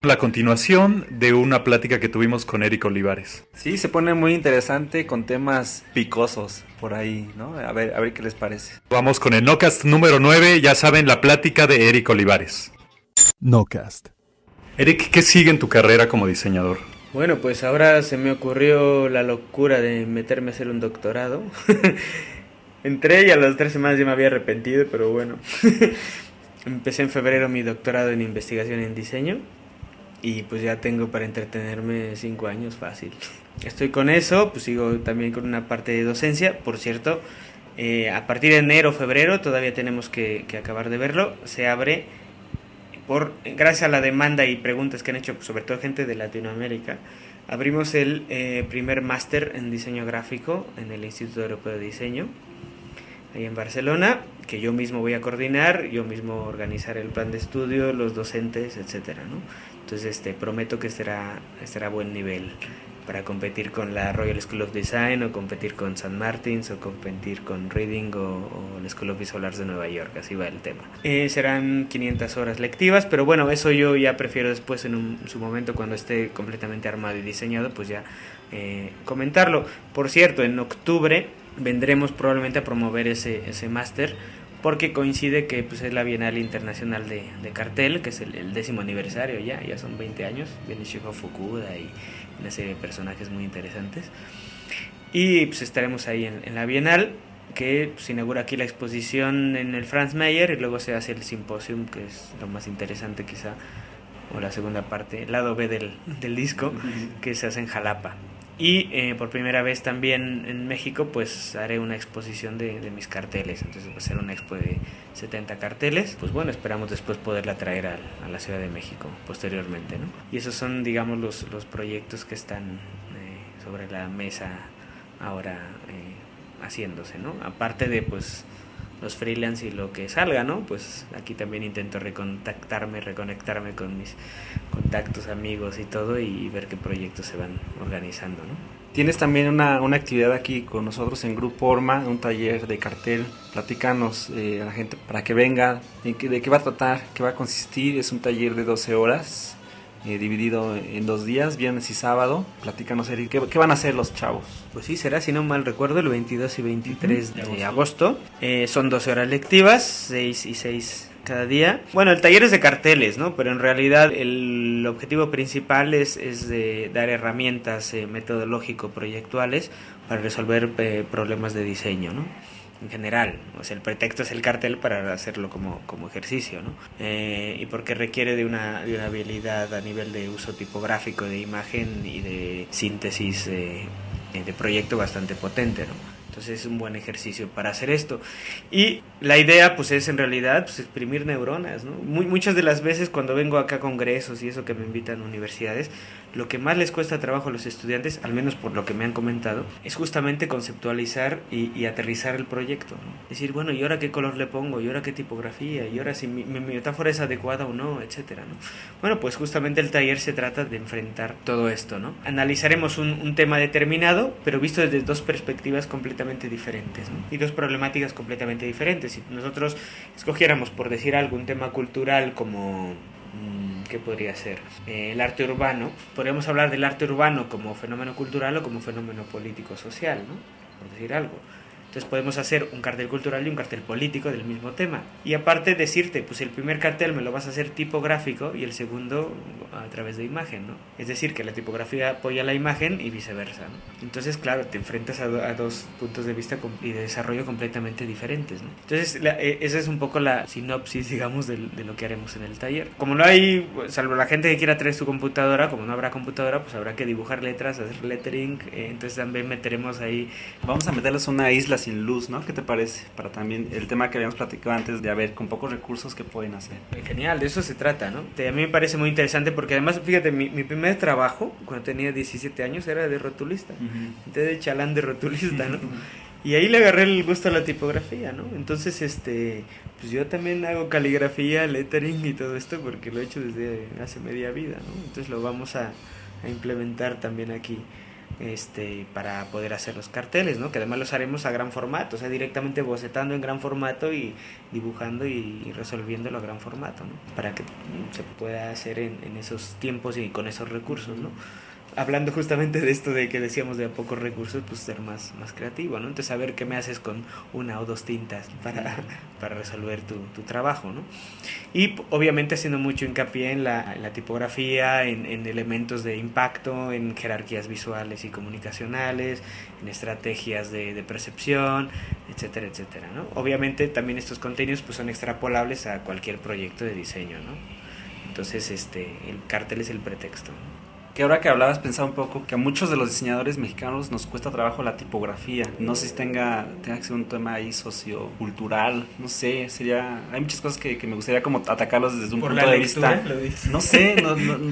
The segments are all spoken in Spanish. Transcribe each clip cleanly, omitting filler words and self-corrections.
La continuación de una plática que tuvimos con Eric Olivares. Sí, se pone muy interesante con temas picosos por ahí, ¿no? A ver qué les parece. Vamos con el Nocast número 9, ya saben, la plática de Eric Olivares. Nocast. Eric, ¿qué sigue en tu carrera como diseñador? Bueno, pues ahora se me ocurrió la locura de meterme a hacer un doctorado. Entré y a las 3 semanas ya me había arrepentido, pero bueno. Empecé en febrero mi doctorado en investigación en diseño y pues ya tengo para entretenerme 5 años fácil. Estoy con eso, pues sigo también con una parte de docencia, por cierto. A partir de enero o febrero, todavía tenemos que acabar de verlo, se abre gracias a la demanda y preguntas que han hecho, sobre todo gente de Latinoamérica, abrimos el primer máster en diseño gráfico en el Instituto Europeo de Diseño, ahí en Barcelona, que yo mismo voy a coordinar, yo mismo organizar el plan de estudio, los docentes, etcétera, ¿no? Entonces prometo que estará a buen nivel para competir con la Royal School of Design o competir con St. Martin's o competir con Reading o la School of Visual Arts de Nueva York, así va el tema. Serán 500 horas lectivas, pero bueno, eso yo ya prefiero después en su momento cuando esté completamente armado y diseñado, pues ya comentarlo. Por cierto, en octubre vendremos probablemente a promover ese máster porque coincide que pues, es la Bienal Internacional de Cartel, que es el 10º aniversario ya son 20 años, viene Shigeru Fukuda y una serie de personajes muy interesantes. Y pues estaremos ahí en la Bienal, que pues, se inaugura aquí la exposición en el Franz Mayer y luego se hace el simposium, que es lo más interesante quizá, o la segunda parte, el lado B del disco, que se hace en Jalapa. Y por primera vez también en México pues haré una exposición de mis carteles. Entonces va a ser una expo de 70 carteles. Pues bueno, esperamos después poderla traer a la Ciudad de México posteriormente, ¿no? Y esos son, digamos, los proyectos que están sobre la mesa ahora haciéndose, ¿no? Aparte de pues los freelance y lo que salga, ¿no? Pues aquí también intento reconectarme con mis contactos, amigos y todo y ver qué proyectos se van organizando, ¿no? Tienes también una actividad aquí con nosotros en Grupo Orma, un taller de cartel. Platícanos a la gente para que venga, de qué va a tratar, qué va a consistir. Es un taller de 12 horas, dividido en 2 días, viernes y sábado. Platícanos, Eric, ¿qué van a hacer los chavos? Pues sí, será, si no mal recuerdo, el 22 y 23 de agosto. Son 12 horas lectivas, 6 y 6 cada día. Bueno, el taller es de carteles, ¿no? Pero en realidad el objetivo principal es de dar herramientas metodológico-proyectuales para resolver problemas de diseño, ¿no? En general, o sea, el pretexto es el cartel para hacerlo como ejercicio, ¿no? Y porque requiere de una habilidad a nivel de uso tipográfico de imagen y de síntesis de proyecto bastante potente, ¿no? Entonces es un buen ejercicio para hacer esto. Y la idea pues es en realidad pues, exprimir neuronas, ¿no? Muchas de las veces cuando vengo acá a congresos y eso que me invitan a universidades, lo que más les cuesta trabajo a los estudiantes, al menos por lo que me han comentado, es justamente conceptualizar y aterrizar el proyecto, ¿no? Decir, bueno, ¿y ahora qué color le pongo? ¿Y ahora qué tipografía? ¿Y ahora si mi metáfora es adecuada o no? Etcétera, ¿no? Bueno, pues justamente el taller se trata de enfrentar todo esto, ¿no? Analizaremos un tema determinado, pero visto desde 2 perspectivas completamente diferentes, ¿no? Y 2 problemáticas completamente diferentes. Si nosotros escogiéramos, por decir algo, un tema cultural como ¿qué podría ser? El arte urbano. Podríamos hablar del arte urbano como fenómeno cultural o como fenómeno político-social, ¿no? Por decir algo. Entonces podemos hacer un cartel cultural y un cartel político del mismo tema. Y aparte decirte, pues el primer cartel me lo vas a hacer tipográfico y el segundo a través de imagen, ¿no? Es decir, que la tipografía apoya la imagen y viceversa, ¿no? Entonces, claro, te enfrentas a 2 puntos de vista y de desarrollo completamente diferentes, ¿no? Entonces, esa es un poco la sinopsis, digamos, de lo que haremos en el taller. Como no hay, salvo la gente que quiera traer su computadora, como no habrá computadora, pues habrá que dibujar letras, hacer lettering, entonces también meteremos ahí... Vamos a meterles una isla sin luz, ¿no? ¿Qué te parece? Para también el tema que habíamos platicado antes de ver con pocos recursos que pueden hacer. Genial, de eso se trata, ¿no? A mí me parece muy interesante porque además, fíjate, mi primer trabajo, cuando tenía 17 años, era de rotulista. Entonces de chalán de rotulista, ¿no? Y ahí le agarré el gusto a la tipografía, ¿no? Entonces, pues yo también hago caligrafía, lettering y todo esto porque lo he hecho desde hace media vida, ¿no? Entonces lo vamos a implementar también aquí para poder hacer los carteles, ¿no? Que además los haremos a gran formato, o sea, directamente bocetando en gran formato y dibujando y resolviéndolo a gran formato, ¿no? Para que se pueda hacer en esos tiempos y con esos recursos, ¿no? Hablando justamente de esto de que decíamos de pocos recursos, pues ser más creativo, ¿no? Entonces saber qué me haces con una o dos tintas para resolver tu trabajo, ¿no? Y obviamente haciendo mucho hincapié en la tipografía, en elementos de impacto, en jerarquías visuales y comunicacionales, en estrategias de percepción, etcétera, etcétera, ¿no? Obviamente también estos contenidos pues son extrapolables a cualquier proyecto de diseño, ¿no? Entonces el cartel es el pretexto, ¿no? Que ahora que hablabas pensaba un poco que a muchos de los diseñadores mexicanos nos cuesta trabajo la tipografía. No sé si tenga que ser un tema ahí sociocultural, no sé, hay muchas cosas que me gustaría como atacarlos desde un punto de vista, no sé,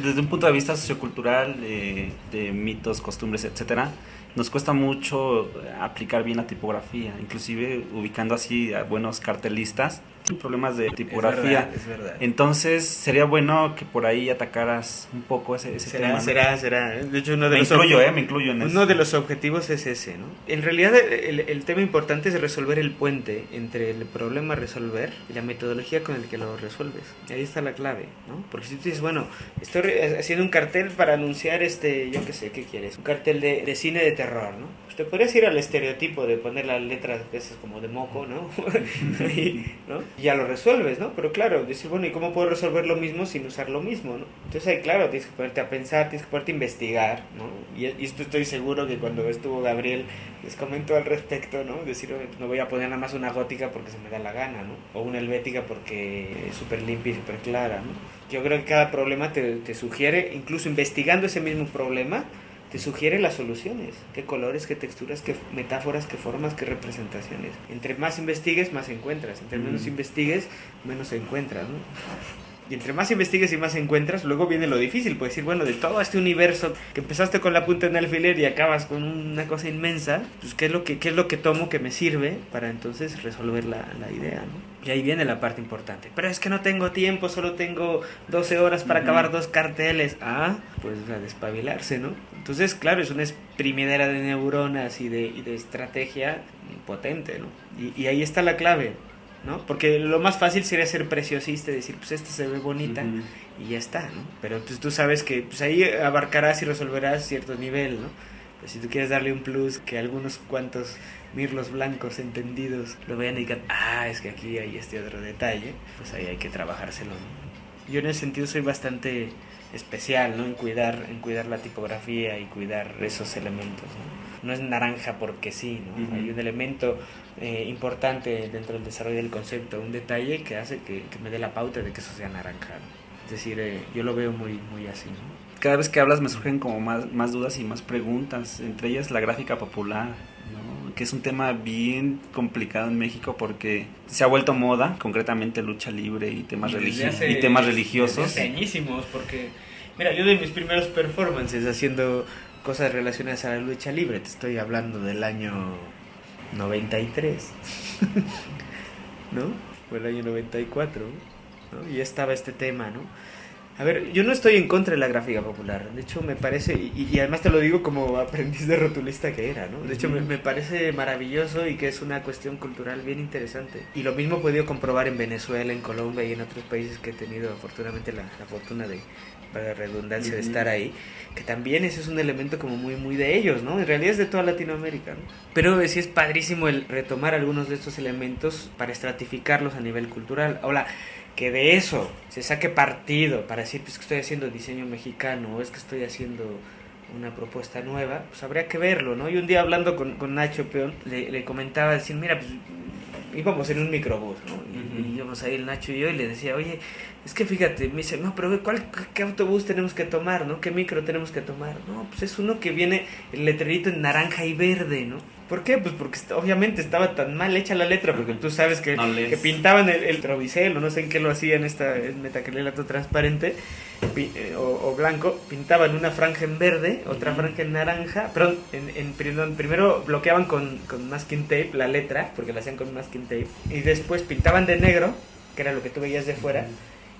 desde un punto de vista sociocultural, de mitos, costumbres, etcétera. Nos cuesta mucho aplicar bien la tipografía, inclusive ubicando así a buenos cartelistas sin problemas de tipografía. Es verdad. Entonces sería bueno que por ahí atacaras un poco ese tema, ¿no? Será. De hecho, me incluyo en eso. Uno de los objetivos es ese, ¿no? En realidad el tema importante es resolver el puente entre el problema a resolver y la metodología con el que lo resuelves. Y ahí está la clave, ¿no? Porque si tú dices, bueno, estoy haciendo un cartel para anunciar yo qué sé, ¿qué quieres? Un cartel de cine de terror, ¿no? Pues te podrías ir al estereotipo de poner las letras a veces como de moco, ¿no? ¿no? Y ya lo resuelves, ¿no? Pero claro, decir, bueno, ¿y cómo puedo resolver lo mismo sin usar lo mismo, ¿no? Entonces ahí, claro, tienes que ponerte a pensar, tienes que ponerte a investigar, ¿no? Y esto estoy seguro que cuando estuvo Gabriel les comentó al respecto, ¿no? Decir, no voy a poner nada más una gótica porque se me da la gana, ¿no? O una helvética porque es súper limpia y súper clara, ¿no? Yo creo que cada problema te sugiere, incluso investigando ese mismo problema, te sugiere las soluciones, qué colores, qué texturas, qué metáforas, qué formas, qué representaciones. Entre más investigues, más encuentras. Entre menos investigues, menos encuentras, ¿no? Y entre más investigues y más encuentras, luego viene lo difícil. Puedes decir, bueno, de todo este universo que empezaste con la punta en alfiler y acabas con una cosa inmensa, pues ¿qué es lo que tomo que me sirve para entonces resolver la idea, ¿no? Y ahí viene la parte importante. Pero es que no tengo tiempo, solo tengo 12 horas para acabar 2 carteles. Ah, pues a despabilarse, ¿no? Entonces, claro, es una exprimidera de neuronas y de estrategia potente, ¿no? Y ahí está la clave, ¿no? Porque lo más fácil sería ser preciosista y decir, pues esta se ve bonita y ya está, ¿no? Pero pues tú sabes que pues ahí abarcarás y resolverás cierto nivel, ¿no? Pues si tú quieres darle un plus, que algunos cuantos mirlos blancos entendidos lo vean y digan, es que aquí hay este otro detalle, pues ahí hay que trabajárselo, ¿no? Yo en ese sentido soy bastante especial, ¿no? En cuidar la tipografía y cuidar esos elementos, ¿no? No es naranja porque sí, ¿no? Hay un elemento importante dentro del desarrollo del concepto, un detalle que hace que me dé la pauta de que eso sea naranja, ¿no? Es decir, yo lo veo muy, muy así, ¿no? Cada vez que hablas me surgen como más dudas y más preguntas, entre ellas la gráfica popular, ¿no? Que es un tema bien complicado en México porque se ha vuelto moda, concretamente lucha libre y temas religiosos. Desde añísimos, porque mira, yo de mis primeros performances haciendo cosas relacionadas a la lucha libre, te estoy hablando del año 93, ¿no? O el año 94, ¿no? Y ya estaba este tema, ¿no? A ver, yo no estoy en contra de la gráfica popular. De hecho, me parece, y además te lo digo como aprendiz de rotulista que era, ¿no? De hecho, me parece maravilloso y que es una cuestión cultural bien interesante. Y lo mismo he podido comprobar en Venezuela, en Colombia y en otros países que he tenido afortunadamente la fortuna de, para la redundancia, de estar ahí, que también ese es un elemento como muy, muy de ellos, ¿no? En realidad es de toda Latinoamérica, ¿no? Pero sí es padrísimo el retomar algunos de estos elementos para estratificarlos a nivel cultural. Ahora, que de eso se saque partido para decir, pues que estoy haciendo diseño mexicano o es que estoy haciendo una propuesta nueva, pues habría que verlo, ¿no? Y un día hablando con Nacho Peón, le comentaba, decir, mira, pues íbamos en un microbús, ¿no? Y íbamos ahí el Nacho y yo y le decía, oye, es que fíjate, me dice, no, pero ¿qué autobús tenemos que tomar, no? ¿Qué micro tenemos que tomar? No, pues es uno que viene el letrerito en naranja y verde, ¿no? ¿Por qué? Pues porque obviamente estaba tan mal hecha la letra, porque tú sabes que pintaban el trovicel, o no sé en qué lo hacían, esta metacrilato transparente o blanco, pintaban una franja en verde, otra franja en naranja, perdón, primero bloqueaban con masking tape la letra, porque la hacían con masking tape, y después pintaban de negro, que era lo que tú veías de fuera,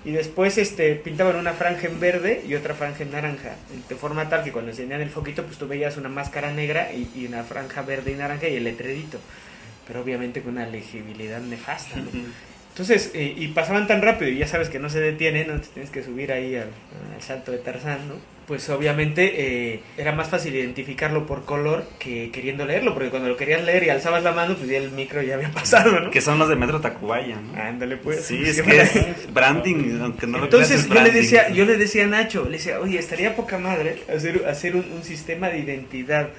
y después pintaban una franja en verde y otra franja en naranja, de forma tal que cuando encendían el foquito pues tú veías una máscara negra y una franja verde y naranja y el letrerito, pero obviamente con una legibilidad nefasta, ¿no? Entonces, y pasaban tan rápido y ya sabes que no se detienen, no te tienes que subir ahí al salto de Tarzán, ¿no? Pues obviamente era más fácil identificarlo por color que queriendo leerlo, porque cuando lo querías leer y alzabas la mano, pues ya el micro ya había pasado, ¿no? Que son los de Metro Tacubaya, ¿no? Ándale, pues. Sí, es que es branding, aunque no lo Entonces creas, es branding. yo le decía a Nacho, le decía, oye, estaría poca madre hacer un sistema de identidad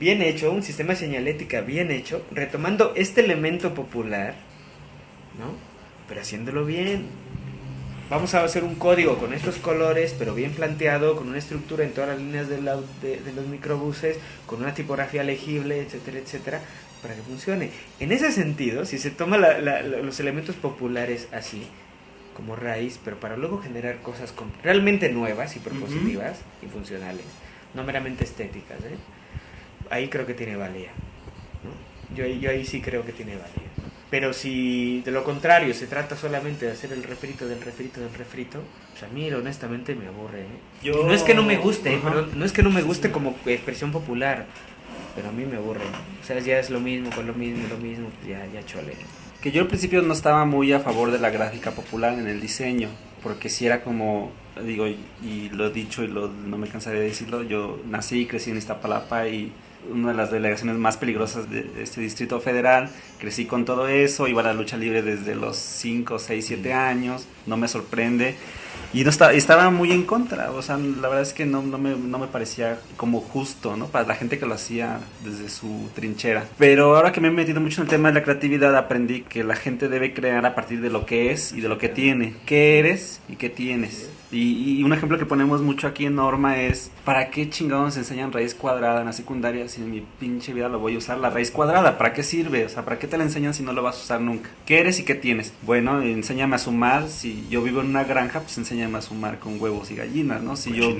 bien hecho, un sistema de señalética bien hecho, retomando este elemento popular, ¿no? Pero haciéndolo bien. Vamos a hacer un código con estos colores, pero bien planteado, con una estructura en todas las líneas de los microbuses, con una tipografía legible, etcétera, etcétera, para que funcione. En ese sentido, si se toma los elementos populares así, como raíz, pero para luego generar cosas realmente nuevas y propositivas y funcionales, no meramente estéticas, ahí creo que tiene valía, ¿no? Yo ahí sí creo que tiene valía. Pero si de lo contrario se trata solamente de hacer el refrito del refrito del refrito, pues a mí honestamente me aburre, Y no es que no me guste, perdón, no es que no me guste como expresión popular, pero a mí me aburre. O sea, ya es lo mismo, con lo mismo, pues ya chole. Que yo al principio no estaba muy a favor de la gráfica popular en el diseño, porque si era como, digo, y lo he dicho y no me cansaré de decirlo, yo nací y crecí en Iztapalapa y una de las delegaciones más peligrosas de este distrito federal, crecí con todo eso, iba a la lucha libre desde los 5, 6, 7 años, no me sorprende, y estaba muy en contra, o sea, la verdad es que no me parecía como justo, ¿no? Para la gente que lo hacía desde su trinchera. Pero ahora que me he metido mucho en el tema de la creatividad, aprendí que la gente debe crear a partir de lo que es y de lo que tiene. ¿Qué eres y qué tienes? Y un ejemplo que ponemos mucho aquí en Norma es, ¿para qué chingados nos enseñan raíz cuadrada en la secundaria si en mi pinche vida lo voy a usar la raíz cuadrada? ¿Para qué sirve? O sea, ¿para qué te la enseñan si no lo vas a usar nunca? ¿Qué eres y qué tienes? Bueno, enséñame a sumar. Si yo vivo en una granja, pues enséñame a sumar con huevos y gallinas, ¿no? Si yo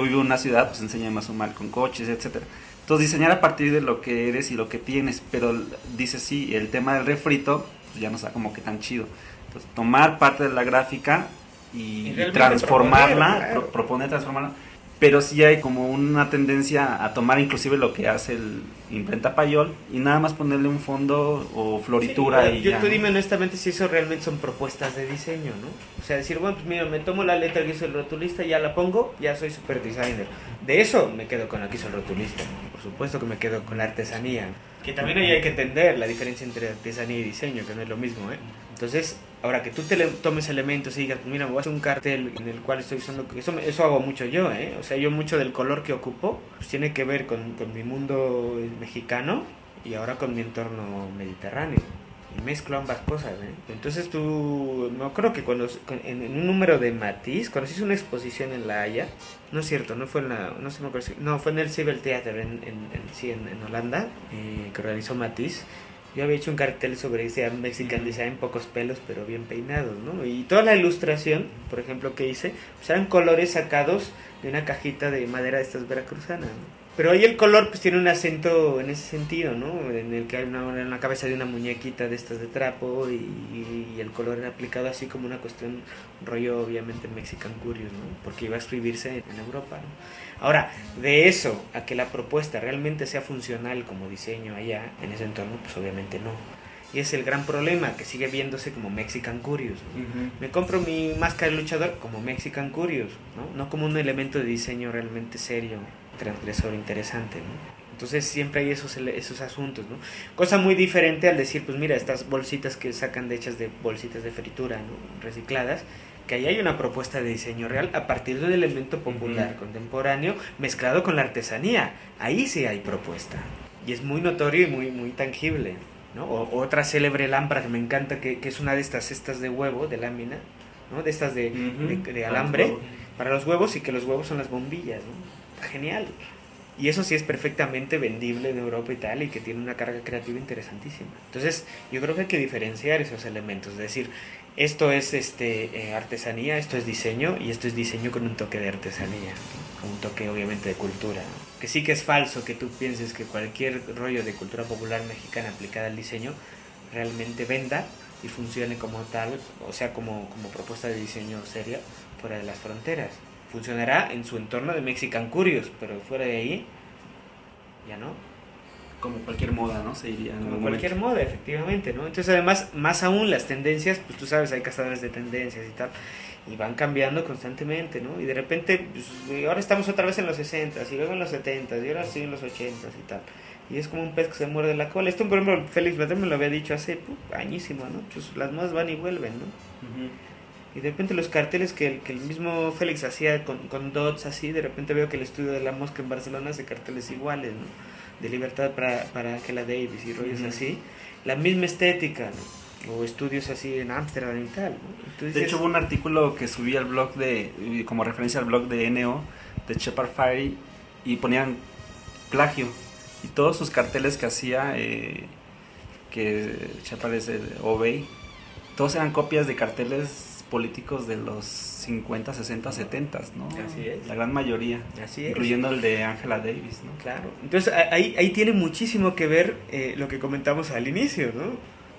vivo en una ciudad, pues enséñame a sumar con coches, etcétera. Entonces, diseñar a partir de lo que eres y lo que tienes, pero dice sí, el tema del refrito, pues ya no está como que tan chido. Entonces, tomar parte de la gráfica y transformarla, proponer transformarla, pero sí hay como una tendencia a tomar inclusive lo que hace el imprenta Payol y nada más ponerle un fondo o floritura, sí, y ya. Tú dime honestamente si eso realmente son propuestas de diseño, ¿no? O sea, decir, bueno, pues mira, me tomo la letra que hizo el rotulista, ya la pongo, ya soy super designer. De eso me quedo con la que hizo el rotulista. Por supuesto que me quedo con la artesanía. Que también ahí hay que entender la diferencia entre artesanía y diseño, que no es lo mismo, ¿eh? Entonces, ahora que tú tomes elementos y digas, pues mira, voy a hacer un cartel en el cual estoy usando... Eso hago mucho yo, ¿eh? O sea, yo mucho del color que ocupo, pues tiene que ver con mi mundo mexicano y ahora con mi entorno mediterráneo. Y mezclo ambas cosas, ¿eh? Entonces tú... No creo que en un número de Matiz, cuando se hizo una exposición en La Haya, no es cierto, no fue en la... No sé, no, fue en el Civil Theater en Holanda, que realizó Matiz. Yo había hecho un cartel sobre ese Mexican Design, pocos pelos pero bien peinados, ¿no? Y toda la ilustración, por ejemplo, que hice, pues eran colores sacados de una cajita de madera de estas veracruzanas, ¿no? Pero ahí el color pues tiene un acento en ese sentido, ¿no? En el que hay una cabeza de una muñequita de estas de trapo y el color era aplicado así como una cuestión, un rollo obviamente Mexican Curious, ¿no? Porque iba a escribirse en Europa, ¿no? Ahora, de eso a que la propuesta realmente sea funcional como diseño allá, en ese entorno, pues obviamente no. Y es el gran problema, que sigue viéndose como Mexican Curious, ¿no? Uh-huh. Me compro mi máscara de luchador como Mexican Curious, ¿no? No como un elemento de diseño realmente serio, transgresor, interesante, ¿no? Entonces siempre hay esos asuntos, ¿no? Cosa muy diferente al decir, pues mira, estas bolsitas que sacan hechas de bolsitas de fritura, ¿no? Recicladas, que ahí hay una propuesta de diseño real a partir de un elemento popular, uh-huh, contemporáneo, mezclado con la artesanía. Ahí sí hay propuesta. Y es muy notorio y muy tangible, ¿no? O otra célebre lámpara que me encanta, que es una de estas cestas de huevo, de lámina, ¿no? De estas de alambre para los huevos, y que los huevos son las bombillas, ¿no? Genial. Y eso sí es perfectamente vendible en Europa y tal, y que tiene una carga creativa interesantísima. Entonces, yo creo que hay que diferenciar esos elementos, es decir, esto es artesanía, esto es diseño, y esto es diseño con un toque de artesanía, con un toque obviamente de cultura, ¿no? Que sí que es falso que tú pienses que cualquier rollo de cultura popular mexicana aplicada al diseño realmente venda, y funcione como tal, o sea, como propuesta de diseño seria fuera de las fronteras. Funcionará en su entorno de Mexican Curious, pero fuera de ahí, ya no. Como cualquier moda, ¿no? Se iría en Como algún cualquier momento. moda, efectivamente, ¿no? Entonces, además, más aún las tendencias, pues tú sabes, hay cazadores de tendencias y tal, y van cambiando constantemente, ¿no? Y de repente, pues, ahora estamos otra vez en los 60 y luego en los 70 y ahora sí en los 80 y tal. Y es como un pez que se muerde la cola. Esto, por ejemplo, Félix Bader me lo había dicho hace añísimo, ¿no? Pues las modas van y vuelven, ¿no? Ujú. Y de repente los carteles que el mismo Félix hacía con dots así, de repente veo que el estudio de la Mosca en Barcelona hace carteles iguales, ¿no? De libertad para Angela Davis y rollos así. La misma estética, ¿no? O estudios así en Ámsterdam y tal, ¿no? Entonces, De hecho, hubo un artículo que subí al blog como referencia al blog de NO, de Shepard Fairey, y ponían plagio. Y todos sus carteles que hacía, que Shepard es el Obey, todos eran copias de carteles políticos de los 50, 60, 70, ¿no? Así es. La gran mayoría. Así es. Incluyendo el de Angela Davis, ¿no? Claro. Entonces ahí tiene muchísimo que ver lo que comentamos al inicio, ¿no?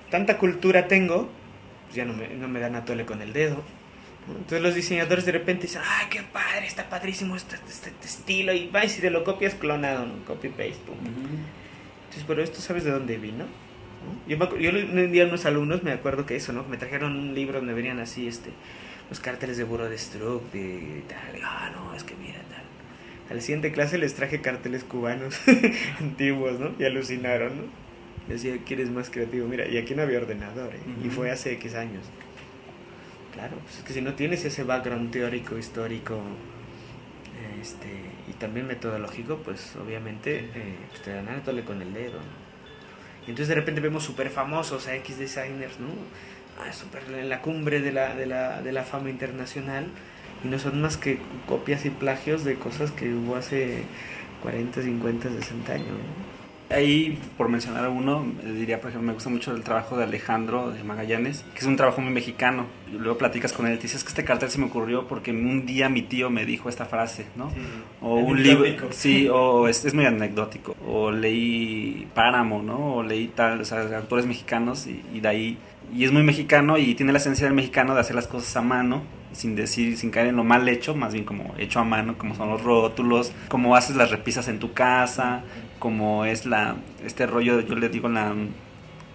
Tanta cultura tengo, pues ya no me dan a tole con el dedo, ¿no? Entonces los diseñadores de repente dicen, ¡ay, qué padre! Está padrísimo este estilo. Y va y si te lo copias clonado, ¿no? Copy-paste, pum. Entonces, pero esto sabes de dónde vino, ¿no? Yo un día a unos alumnos me acuerdo que eso, ¿no? Me trajeron un libro donde venían así, los carteles de Bureau de Stroke, de tal. No, es que mira, tal. A la siguiente clase les traje carteles cubanos antiguos, ¿no? Y alucinaron, ¿no? Decía, ¿quieres más creativo? Mira, y aquí no había ordenador, ¿eh? Y fue hace X años. Claro, pues es que si no tienes ese background teórico, histórico, y también metodológico, pues obviamente pues te dan a tole con el dedo, ¿no? Y entonces de repente vemos súper famosos a X designers, ¿no? Súper en la cumbre de la fama internacional, y no son más que copias y plagios de cosas que hubo hace 40, 50, 60 años, ¿no? Ahí, por mencionar uno, diría, por ejemplo, me gusta mucho el trabajo de Alejandro de Magallanes, que es un trabajo muy mexicano. Y luego platicas con él y te dices que este cartel se me ocurrió porque un día mi tío me dijo esta frase, ¿no? Sí, o un libro, sí, o es muy anecdótico. O leí Páramo, ¿no? O leí tal, o sea, autores mexicanos y de ahí. Y es muy mexicano y tiene la esencia del mexicano de hacer las cosas a mano, sin caer en lo mal hecho, más bien como hecho a mano, como son los rótulos, como haces las repisas en tu casa, como es este rollo, yo le digo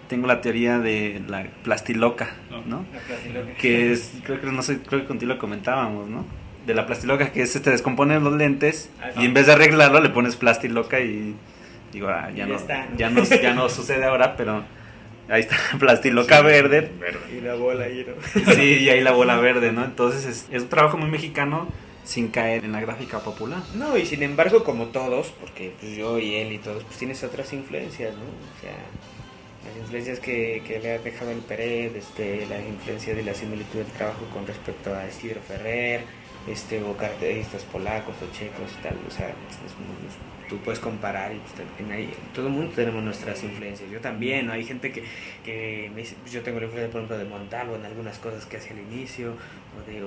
tengo la teoría de la plastiloca, ¿no? La plastiloca. Que es, creo que contigo lo comentábamos, ¿no? De la plastiloca, que te descomponen los lentes y en vez de arreglarlo le pones plastiloca y digo, ya no sucede ahora, pero ahí está la plastiloca verde. Y la bola ahí, ¿no? Sí, y ahí la bola verde, ¿no? Entonces es un trabajo muy mexicano sin caer en la gráfica popular. No, y sin embargo, como todos, porque pues yo y él y todos, pues tienes otras influencias, ¿no? O sea, las influencias que le ha dejado el Peret, la influencia de la similitud del trabajo con respecto a Isidro Ferrer, o cartelistas polacos o checos y tal, o sea, tú puedes comparar y pues, todo el mundo tenemos nuestras influencias. Yo también, ¿no? Hay gente que me dice, pues yo tengo la influencia, por ejemplo, de Montalvo en algunas cosas que hace al inicio, o de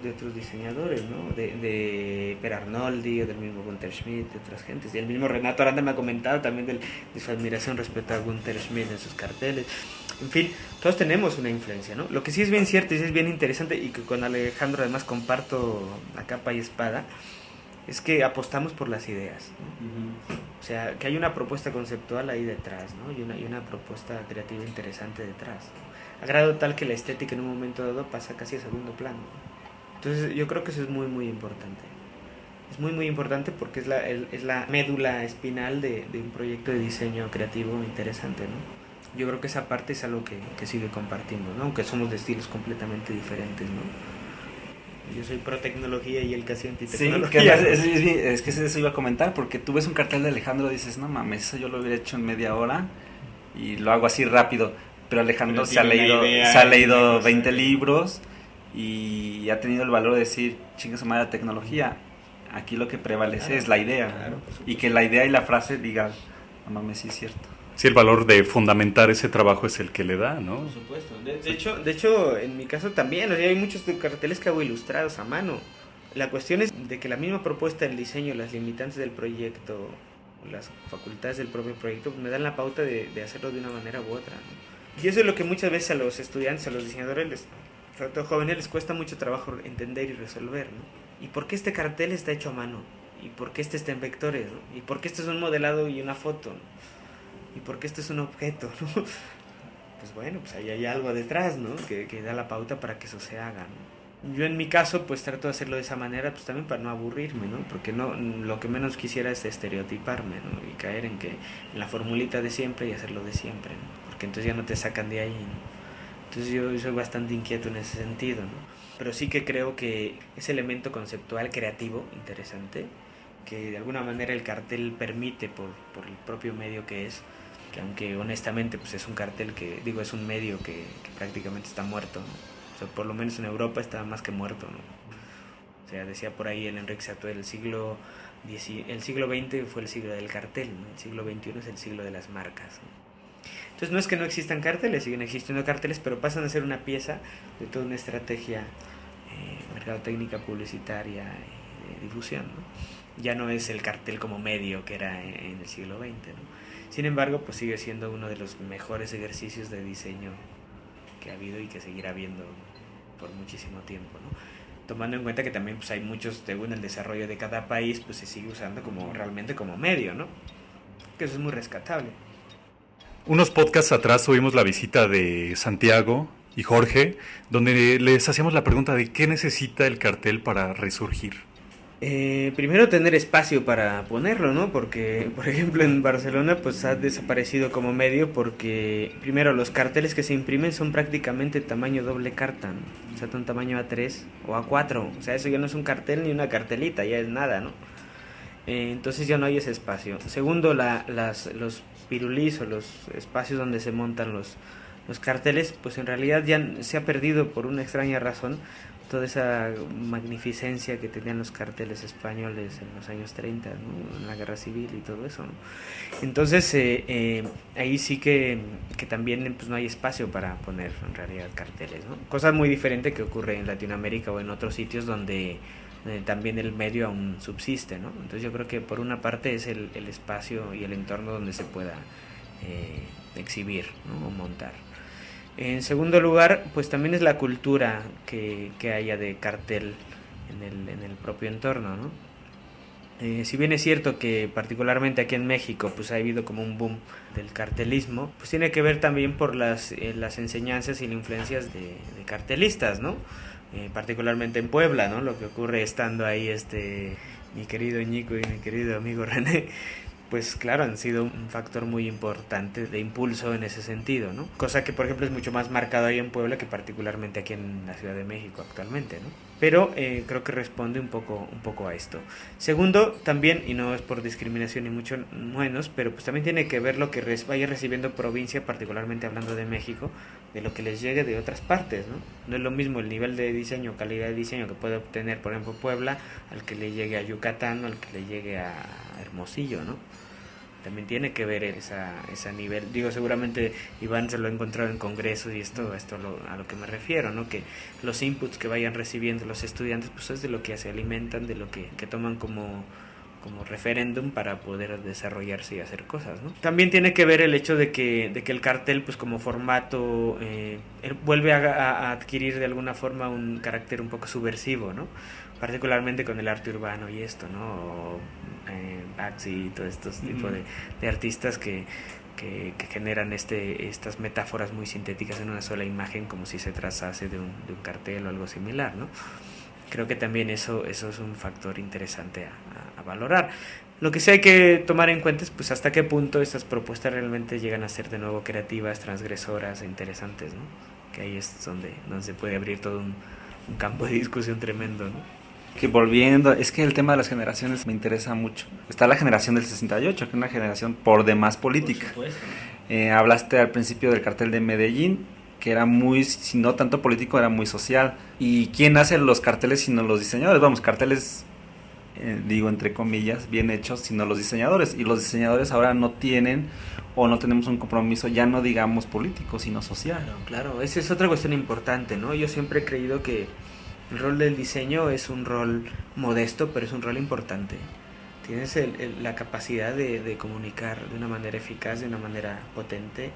otros diseñadores, ¿no? De Per Arnoldi, o del mismo Gunther Schmidt, de otras gentes. Y el mismo Renato Aranda me ha comentado también de su admiración respecto a Gunther Schmidt en sus carteles. En fin, todos tenemos una influencia, ¿no? Lo que sí es bien cierto y es bien interesante, y que con Alejandro además comparto a capa y espada, es que apostamos por las ideas, ¿no? O sea, que hay una propuesta conceptual ahí detrás, ¿no? Y una propuesta creativa interesante detrás, ¿no? A grado tal que la estética en un momento dado pasa casi a segundo plano, ¿no? Entonces yo creo que eso es muy, muy importante. Es muy, muy importante porque es la médula espinal de un proyecto de diseño creativo interesante, ¿no? Yo creo que esa parte es algo que sigue compartiendo, ¿no? Aunque somos de estilos completamente diferentes, ¿no? Yo soy pro tecnología y él casi antitecnología. Sí, es que eso iba a comentar, porque tú ves un cartel de Alejandro y dices, no mames, eso yo lo hubiera hecho en media hora y lo hago así rápido. Pero Alejandro se ha leído 20 libros y ha tenido el valor de decir, chinga su madre la tecnología. Aquí lo que prevalece es la idea, claro, ¿no? Y que la idea y la frase diga, no mames, sí es cierto. Sí, el valor de fundamentar ese trabajo es el que le da, ¿no? Por supuesto. De hecho, en mi caso también, o sea, hay muchos carteles que hago ilustrados a mano. La cuestión es de que la misma propuesta del diseño, las limitantes del proyecto, las facultades del propio proyecto, pues me dan la pauta de hacerlo de una manera u otra, ¿no? Y eso es lo que muchas veces a los estudiantes, a los diseñadores, sobre todo jóvenes, les cuesta mucho trabajo entender y resolver, ¿no? ¿Y por qué este cartel está hecho a mano? ¿Y por qué este está en vectores? ¿No? ¿Y por qué este es un modelado y una foto? ¿No? ¿Y por qué este es un objeto? ¿No? Pues bueno, pues ahí hay algo detrás, ¿no? Que da la pauta para que eso se haga, ¿no? Yo en mi caso pues trato de hacerlo de esa manera pues también para no aburrirme, ¿no? Porque no, lo que menos quisiera es estereotiparme, ¿no? Y caer en la formulita de siempre y hacerlo de siempre, ¿no? Porque entonces ya no te sacan de ahí, ¿no? Entonces yo soy bastante inquieto en ese sentido, ¿no? Pero sí que creo que ese elemento conceptual creativo interesante que de alguna manera el cartel permite por el propio medio que es, que aunque honestamente pues es un cartel que, digo, es un medio que prácticamente está muerto, ¿no? O sea, por lo menos en Europa está más que muerto, ¿no? O sea, decía por ahí el Enrique Satuel, el siglo XX fue el siglo del cartel, ¿no? El siglo XXI es el siglo de las marcas, ¿no? Entonces no es que no existan carteles, siguen existiendo carteles, pero pasan a ser una pieza de toda una estrategia mercadotecnia, publicitaria y de difusión, ¿no? Ya no es el cartel como medio que era en el siglo XX, ¿no? Sin embargo, pues sigue siendo uno de los mejores ejercicios de diseño que ha habido y que seguirá habiendo por muchísimo tiempo, ¿no? Tomando en cuenta que también pues hay muchos, según el desarrollo de cada país, pues se sigue usando como realmente como medio, ¿no? Que eso es muy rescatable. Unos podcasts atrás tuvimos la visita de Santiago y Jorge, donde les hacíamos la pregunta de qué necesita el cartel para resurgir. Primero tener espacio para ponerlo, ¿no? Porque, por ejemplo, en Barcelona pues ha desaparecido como medio porque, primero, los carteles que se imprimen son prácticamente tamaño doble carta, ¿no? O sea, un tamaño A3 o A4. O sea, eso ya no es un cartel ni una cartelita, ya es nada, ¿no? Entonces ya no hay ese espacio. Segundo, los pirulís o los espacios donde se montan los carteles, pues en realidad ya se ha perdido por una extraña razón toda esa magnificencia que tenían los carteles españoles en los años 30, ¿no? En la guerra civil y todo eso, ¿no? Entonces ahí sí que también pues no hay espacio para poner en realidad carteles, ¿no? Cosa muy diferente que ocurre en Latinoamérica o en otros sitios donde también el medio aún subsiste, ¿no? Entonces yo creo que por una parte es el espacio y el entorno donde se pueda exhibir, ¿no? O montar. En segundo lugar, pues también es la cultura que haya de cartel en el propio entorno, ¿no? Si bien es cierto que particularmente aquí en México pues ha habido como un boom del cartelismo, pues tiene que ver también por las enseñanzas y las influencias de cartelistas, ¿no? Particularmente en Puebla, ¿no? Lo que ocurre estando ahí mi querido Ñico y mi querido amigo René, pues claro, han sido un factor muy importante de impulso en ese sentido, ¿no? Cosa que, por ejemplo, es mucho más marcado ahí en Puebla que particularmente aquí en la Ciudad de México actualmente, ¿no? Pero creo que responde un poco a esto. Segundo, también, y no es por discriminación ni mucho menos, pero pues también tiene que ver lo que vaya recibiendo provincia, particularmente hablando de México, de lo que les llegue de otras partes, ¿no? No es lo mismo el nivel de diseño, calidad de diseño que puede obtener, por ejemplo, Puebla, al que le llegue a Yucatán o al que le llegue a Hermosillo, ¿no? También tiene que ver ese nivel. Digo, seguramente Iván se lo ha encontrado en congresos y esto a lo que me refiero, ¿no? Que los inputs que vayan recibiendo los estudiantes, pues es de lo que se alimentan, de lo que toman como referéndum para poder desarrollarse y hacer cosas, ¿no? También tiene que ver el hecho de que el cartel, pues como formato, vuelve a adquirir de alguna forma un carácter un poco subversivo, ¿no? Particularmente con el arte urbano y esto, ¿no? Baxi y todos estos tipos de artistas que generan estas metáforas muy sintéticas en una sola imagen, como si se trazase de un cartel o algo similar, ¿no? Creo que también eso es un factor interesante a valorar. Lo que sí hay que tomar en cuenta es pues hasta qué punto estas propuestas realmente llegan a ser de nuevo creativas, transgresoras e interesantes, ¿no? Que ahí es donde se puede abrir todo un campo de discusión tremendo, ¿no? Que volviendo, es que el tema de las generaciones me interesa mucho. Está la generación del 68, que es una generación por demás política. Por supuesto. Hablaste al principio del cartel de Medellín, que era muy, si no tanto político, era muy social. ¿Y quién hace los carteles sino los diseñadores? Vamos, carteles, digo entre comillas, bien hechos sino los diseñadores. Y los diseñadores ahora no tienen o no tenemos un compromiso, ya no digamos político, sino social. Claro, esa es otra cuestión importante, ¿no? Yo siempre he creído que el rol del diseño es un rol modesto, pero es un rol importante. Tienes la capacidad de comunicar de una manera eficaz, de una manera potente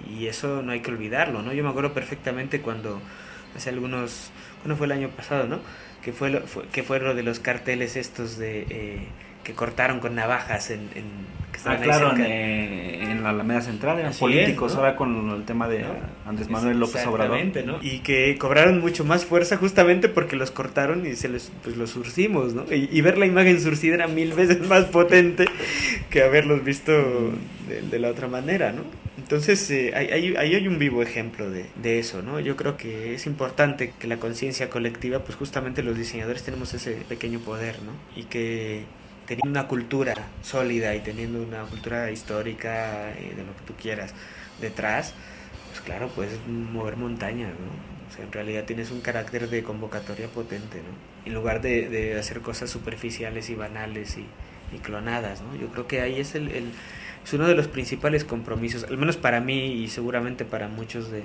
y y eso no hay que olvidarlo, ¿no? Yo me acuerdo perfectamente cuando ¿cuándo fue el año pasado, no? Que fue lo de los carteles estos que cortaron con navajas que estaban ahí claro, cerca. en la Alameda Central eran Así políticos, es, ¿no? ahora con el tema de Andrés Manuel López Obrador. Exactamente, ¿no? Y que cobraron mucho más fuerza justamente porque los cortaron y los surcimos, ¿no? Y ver la imagen surcida era 1000 veces más potente que haberlos visto de la otra manera, ¿no? Entonces, ahí hay un vivo ejemplo de eso, ¿no? Yo creo que es importante que la conciencia colectiva, pues justamente los diseñadores tenemos ese pequeño poder, ¿no? Y que teniendo una cultura sólida y teniendo una cultura histórica, de lo que tú quieras, detrás, pues claro, puedes mover montañas, ¿no? O sea, en realidad tienes un carácter de convocatoria potente, ¿no? En lugar de hacer cosas superficiales y banales y clonadas, ¿no? Yo creo que ahí es es uno de los principales compromisos, al menos para mí y seguramente para muchos de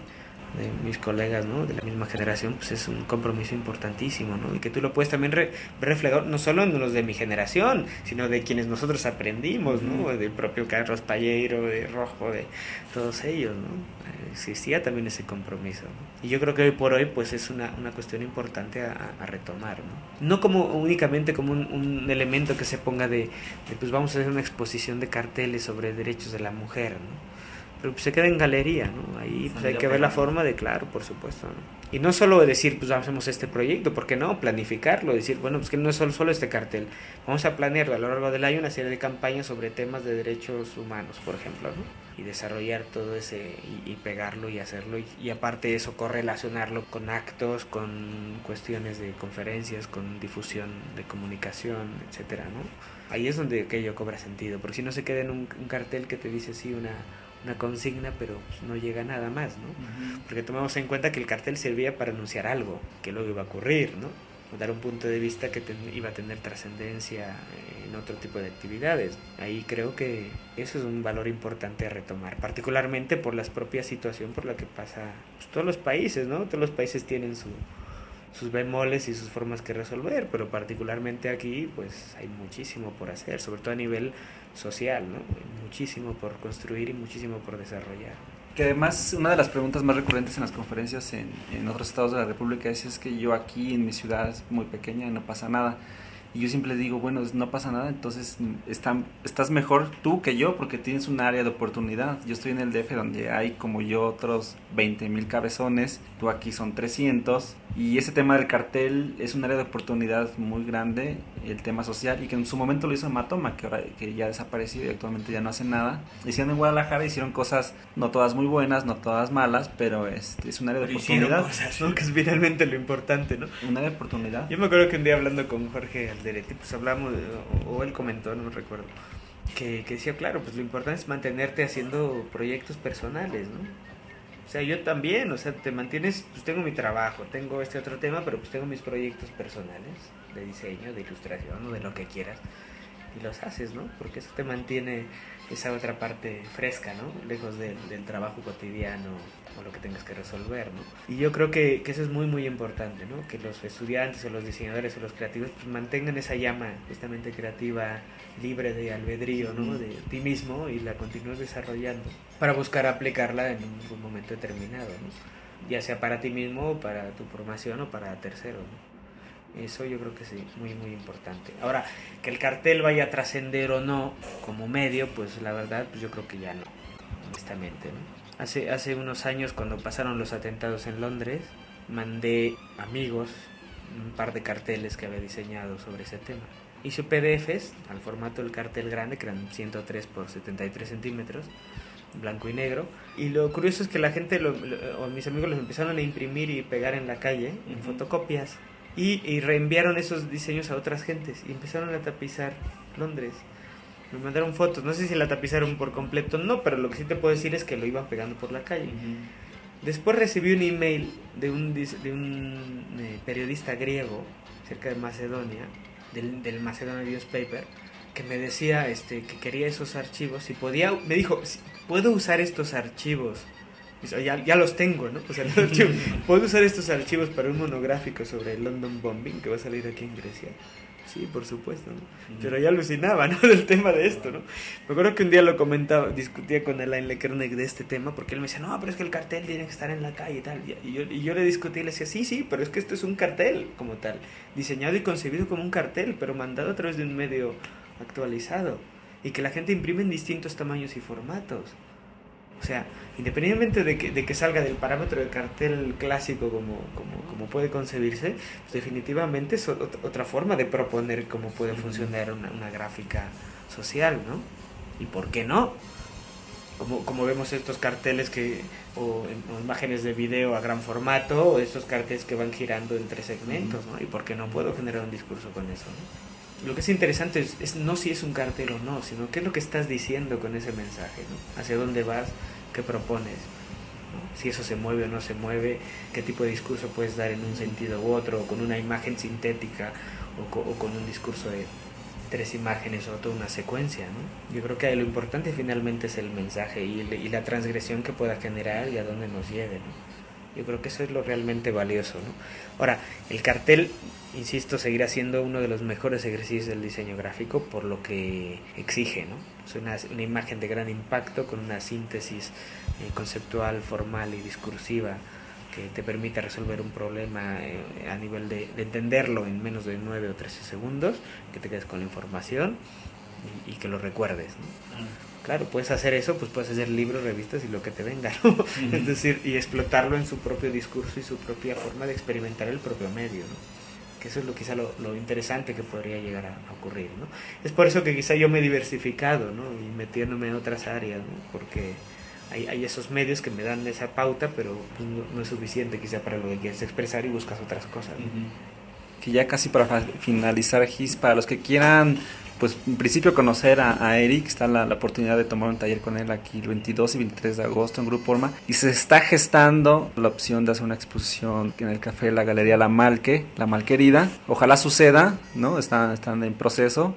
mis colegas, ¿no? De la misma generación, pues es un compromiso importantísimo, ¿no? Y que tú lo puedes también ver reflejado no solo en los de mi generación, sino de quienes nosotros aprendimos, ¿no? Del propio Carlos Palleiro, de Rojo, de todos ellos, ¿no? Existía también ese compromiso, ¿no? Y yo creo que hoy por hoy pues es una cuestión importante a retomar, ¿no? No como únicamente como un elemento que se ponga pues vamos a hacer una exposición de carteles sobre derechos de la mujer, ¿no? Pero pues se queda en galería, ¿no? Ahí pues hay que ver la forma de, claro, por supuesto, ¿no? Y no solo decir, pues hacemos este proyecto, ¿por qué no? Planificarlo, decir, bueno, pues que no es solo este cartel, vamos a planear a lo largo del año una serie de campañas sobre temas de derechos humanos, por ejemplo, ¿no? Y desarrollar todo ese, y pegarlo y hacerlo, y aparte de eso correlacionarlo con actos, con cuestiones de conferencias, con difusión de comunicación, etcétera, ¿no? Ahí es donde aquello cobra sentido, porque si no se queda en un cartel que te dice sí una consigna, pero pues no llega nada más, ¿no? Porque tomamos en cuenta que el cartel servía para anunciar algo, que luego iba a ocurrir, ¿no? O dar un punto de vista que iba a tener trascendencia en otro tipo de actividades. Ahí creo que eso es un valor importante a retomar, particularmente por la propia situación por la que pasa pues, todos los países, ¿no? Todos los países tienen sus bemoles y sus formas que resolver, pero particularmente aquí pues hay muchísimo por hacer, sobre todo a nivel social, ¿no? Muchísimo por construir y muchísimo por desarrollar. Que además una de las preguntas más recurrentes en las conferencias en otros estados de la República es que yo aquí en mi ciudad es muy pequeña y no pasa nada. Y yo siempre digo, bueno, no pasa nada, entonces estás mejor tú que yo porque tienes un área de oportunidad. Yo estoy en el DF donde hay como yo otros 20,000 cabezones, tú aquí son 300. Y ese tema del cartel es un área de oportunidad muy grande, el tema social, y que en su momento lo hizo Matoma, que ya desapareció y actualmente ya no hace nada. Hicieron en Guadalajara, hicieron cosas no todas muy buenas, no todas malas, pero es un área de oportunidad. Cosas, ¿no? Que es finalmente lo importante, ¿no? Un área de oportunidad. Yo me acuerdo que un día hablando con Jorge Alderete, pues hablamos, o él comentó, no me recuerdo, que decía, claro, pues lo importante es mantenerte haciendo proyectos personales, ¿no? O sea, yo también, o sea, te mantienes, pues tengo mi trabajo, tengo este otro tema, pero pues tengo mis proyectos personales de diseño, de ilustración o de lo que quieras. Y los haces, ¿no? Porque eso te mantiene esa otra parte fresca, ¿no? Lejos del trabajo cotidiano o lo que tengas que resolver, ¿no? Y yo creo que eso es muy, muy importante, ¿no? Que los estudiantes o los diseñadores o los creativos pues mantengan esa llama justamente creativa, libre de albedrío, ¿no? De ti mismo y la continúes desarrollando para buscar aplicarla en un momento determinado, ¿no? Ya sea para ti mismo o para tu formación o para terceros, ¿no? Eso yo creo que sí, muy muy importante. Ahora, que el cartel vaya a trascender o no como medio, pues la verdad, pues yo creo que ya no, honestamente, ¿no? Hace unos años cuando pasaron los atentados en Londres, mandé amigos un par de carteles que había diseñado sobre ese tema. Hice PDFs al formato del cartel grande, que eran 103 por 73 centímetros, blanco y negro, y lo curioso es que la gente o mis amigos los empezaron a imprimir y pegar en la calle en fotocopias y reenviaron esos diseños a otras gentes y empezaron a tapizar Londres. Me mandaron fotos, no sé si la tapizaron por completo no, pero lo que sí te puedo decir es que lo iban pegando por la calle. Después recibí un email de un periodista griego cerca de Macedonia, del Macedonia Newspaper, que me decía que quería esos archivos y podía, me dijo, puedo usar estos archivos. Ya los tengo, ¿no? O sea, puedo usar estos archivos para un monográfico sobre el London Bombing que va a salir aquí en Grecia. Sí, por supuesto, ¿no? Pero ya alucinaba, ¿no? Del tema de esto, ¿no? Me acuerdo que un día lo comentaba, discutía con Alain Lekernek de este tema, porque él me decía, no, pero es que el cartel tiene que estar en la calle y tal. Y yo le discutí y le decía, sí, pero es que esto es un cartel como tal, diseñado y concebido como un cartel, pero mandado a través de un medio actualizado, y que la gente imprime en distintos tamaños y formatos. O sea, independientemente de que salga del parámetro del cartel clásico como puede concebirse, pues definitivamente es otra forma de proponer cómo puede funcionar una gráfica social, ¿no? ¿Y por qué no? Como vemos estos carteles o imágenes de video a gran formato, o estos carteles que van girando entre segmentos, ¿no? ¿Y por qué no puedo generar un discurso con eso, ¿no? Lo que es interesante es no si es un cartel o no, sino qué es lo que estás diciendo con ese mensaje, ¿no? Hacia dónde vas, qué propones, ¿no? Si eso se mueve o no se mueve, qué tipo de discurso puedes dar en un sentido u otro, o con una imagen sintética, o con un discurso de 3 imágenes o toda una secuencia, ¿no? Yo creo que lo importante finalmente es el mensaje y la transgresión que pueda generar y a dónde nos lleve, ¿no? Yo creo que eso es lo realmente valioso, ¿no? Ahora, el cartel, insisto, seguirá siendo uno de los mejores ejercicios del diseño gráfico por lo que exige, ¿no? Es una imagen de gran impacto con una síntesis conceptual, formal y discursiva que te permite resolver un problema a nivel de entenderlo en menos de 9 o 13 segundos, que te quedes con la información y que lo recuerdes, ¿no? Claro, puedes hacer eso, pues puedes hacer libros, revistas y lo que te venga, ¿no? Es decir, y explotarlo en su propio discurso y su propia forma de experimentar el propio medio, ¿no? Que eso es quizá lo interesante que podría llegar a ocurrir, ¿no? Es por eso que quizá yo me he diversificado, ¿no? Y metiéndome en otras áreas, ¿no? Porque hay esos medios que me dan esa pauta, pero pues no es suficiente quizá para lo que quieres expresar y buscas otras cosas, ¿no? Que ya casi para finalizar, Gis, para los que quieran, pues en principio conocer a Eric, está la oportunidad de tomar un taller con él aquí el 22 y 23 de agosto en Grupo Orma, y se está gestando la opción de hacer una exposición en el café de la Galería La Malquerida. Ojalá suceda, ¿no? Están en proceso,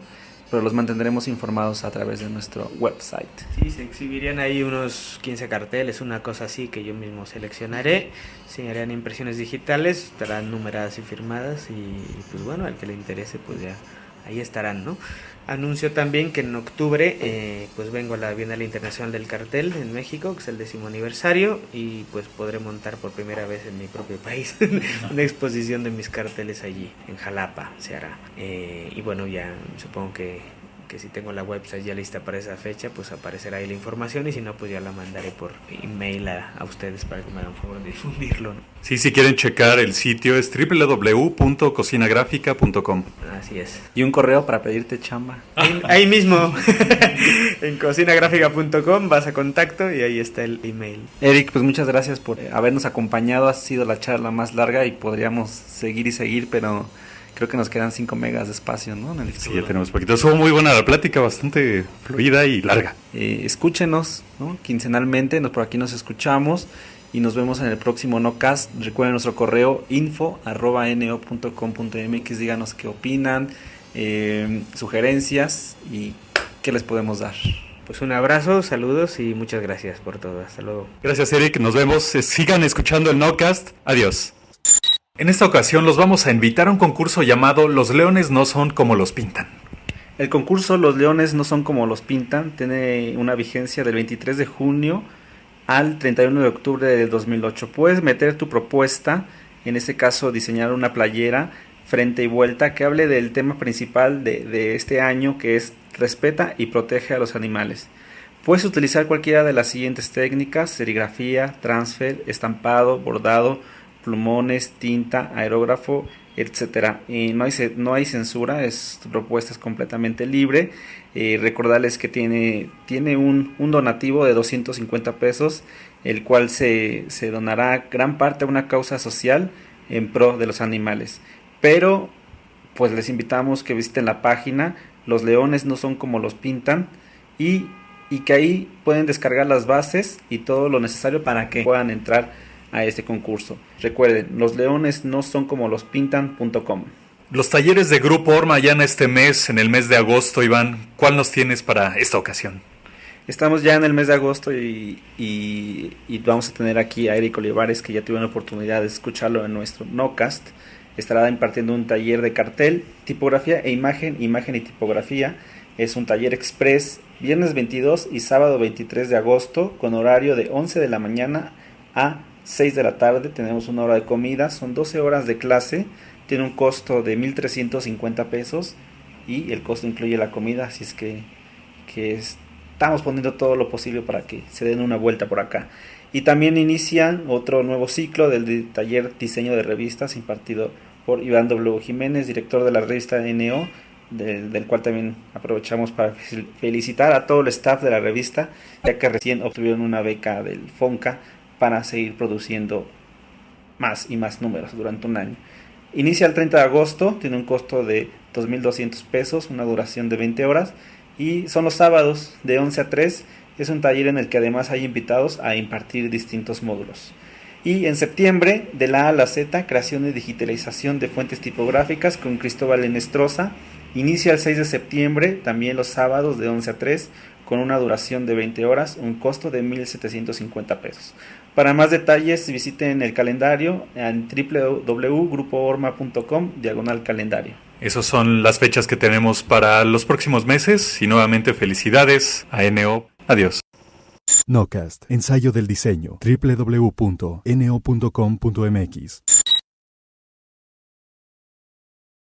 pero los mantendremos informados a través de nuestro website. Sí, se exhibirían ahí unos 15 carteles, una cosa así que yo mismo seleccionaré, se harían impresiones digitales, estarán numeradas y firmadas y pues bueno, al que le interese pues ya ahí estarán, ¿no? Anuncio también que en octubre pues vengo a la Bienal Internacional del Cartel en México, que es el 10º aniversario, y pues podré montar por primera vez en mi propio país una exposición de mis carteles allí, en Jalapa se hará. Y bueno, ya supongo que si tengo la website ya lista para esa fecha, pues aparecerá ahí la información, y si no, pues ya la mandaré por email a ustedes para que me hagan favor de difundirlo, ¿no? Sí, si quieren checar el sitio es www.cocinagráfica.com. Así es. Y un correo para pedirte chamba. Ahí mismo, en cocinagráfica.com vas a contacto y ahí está el email. Eric, pues muchas gracias por habernos acompañado, ha sido la charla más larga y podríamos seguir, pero creo que nos quedan 5 megas de espacio, ¿no? Sí, ya tenemos poquito. Estuvo muy buena la plática, bastante fluida y larga. Escúchenos, ¿no? Quincenalmente, por aquí nos escuchamos y nos vemos en el próximo NoCast. Recuerden nuestro correo info@no.com.mx, díganos qué opinan, sugerencias y qué les podemos dar. Pues un abrazo, saludos y muchas gracias por todo. Hasta luego. Gracias, Eric. Nos vemos. Sigan escuchando el NoCast. Adiós. En esta ocasión los vamos a invitar a un concurso llamado Los Leones no son como los pintan. El concurso Los Leones no son como los pintan tiene una vigencia del 23 de junio al 31 de octubre del 2008. Puedes meter tu propuesta, en este caso diseñar una playera frente y vuelta que hable del tema principal de este año, que es respeta y protege a los animales. Puedes utilizar cualquiera de las siguientes técnicas: serigrafía, transfer, estampado, bordado, plumones, tinta, aerógrafo, etcétera. No hay censura, tu propuesta es completamente libre. Recordarles que tiene un donativo de 250 pesos, el cual se donará gran parte a una causa social en pro de los animales. Pero pues les invitamos que visiten la página Los Leones no son como los pintan, y que ahí pueden descargar las bases y todo lo necesario para que puedan entrar a este concurso. Recuerden, los leones no son como los pintan.com. Los talleres de Grupo Orma ya en este mes, en el mes de agosto, Iván, ¿cuál nos tienes para esta ocasión? Estamos ya en el mes de agosto y vamos a tener aquí a Eric Olivares, que ya tuve la oportunidad de escucharlo en nuestro NoCast. estará impartiendo un taller de cartel, tipografía e imagen, imagen y tipografía. Es un taller express viernes 22 y sábado 23 de agosto con horario de 11 de la mañana a 6 de la tarde. Tenemos una hora de comida, son 12 horas de clase, tiene un costo de 1,350 pesos y el costo incluye la comida, así es que estamos poniendo todo lo posible para que se den una vuelta por acá. Y también inicia otro nuevo ciclo del taller diseño de revistas impartido por Iván W. Jiménez, director de la revista NO, del cual también aprovechamos para felicitar a todo el staff de la revista, ya que recién obtuvieron una beca del FONCA para seguir produciendo más y más números durante un año. Inicia el 30 de agosto, tiene un costo de 2,200 pesos, una duración de 20 horas y son los sábados de 11 a 3. Es un taller en el que además hay invitados a impartir distintos módulos. Y en septiembre, de la A a la Z, creación y digitalización de fuentes tipográficas con Cristóbal Enestrosa. Inicia el 6 de septiembre, también los sábados de 11 a 3, con una duración de 20 horas, un costo de 1,750 pesos. Para más detalles visiten el calendario en www.grupoorma.com/calendario. Esas son las fechas que tenemos para los próximos meses y nuevamente felicidades a NO. Adiós. Nocast, ensayo del diseño, www.no.com.mx.